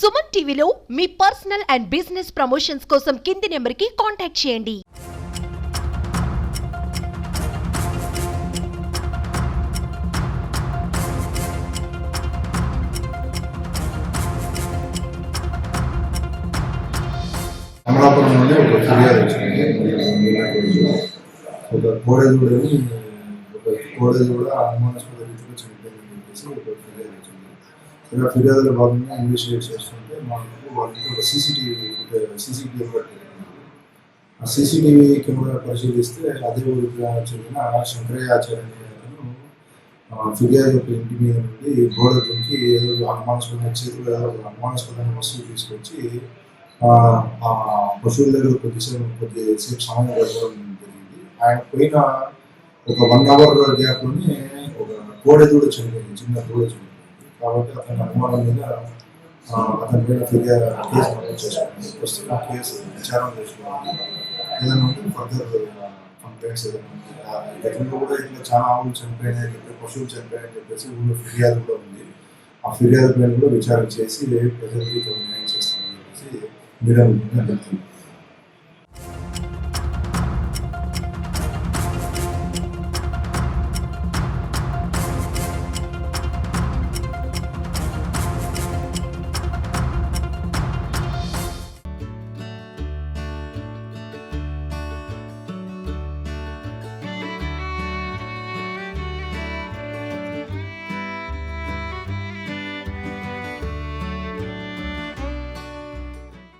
సుమన్ టీవీలో మీ personal and business promotions కోసం కింది నెంబర్కి కాంటాక్ట్ చేయండి. అమలాపురం నుండి ఒక ఫిర్యాదు వచ్చింది. ఒక కోడలు కూడా అనుమానాస్పద రీతిలో చనిపోయిందని చెప్పేసి ఒక ఫిర్యాదు వచ్చింది. ఇలా ఫిర్యాదులో భాగంగా ఇన్వెస్టిగేట్ చేస్తుంటే మనకు వాళ్ళకి ఒక సీసీటీవీ పట్టింది. ఆ సీసీటీవీ కెమెరా పరిశీలిస్తే అదే ఊరికి చెందిన శంకరయ్య ఆచార్య అనే అతను ఫిర్యాదు యొక్క ఇంటి మీద నుండి గోడ దుంకి ఏదో అనుమానాస్పదమైన వస్తువు తీసుకొచ్చి పశువుల దగ్గర కొద్దిసేపు సమయం గడపడం జరిగింది. ఆయన పోయిన ఒక 1 hour గ్యాప్లోనే ఒక కోడె దూడ చనిపోయింది, చిన్న దూడ చనిపోయింది. కాబట్టి అతని అనుమానం మీద అతని మీద ఫిర్యాదు కేసు నమోదు చేసుకోవాలి. ప్రస్తుతం కేసు విచారణ చేసుకోవాలి. ఏదైనా ఉంటే ఫర్దర్ కంప్లైంట్స్ ఏదైనా ఉంది. గతంలో కూడా ఇట్లా చాలా ఆవులు చనిపోయినాయని చెప్పి, పశువులు చనిపోయాయని చెప్పేసి ఊళ్ళో ఫిర్యాదు కూడా ఉంది. ఆ ఫిర్యాదు పైన కూడా విచారణ చేసి ప్రజలకి న్యాయం చేస్తామని చెప్పేసి మీడియా చెప్తుంది.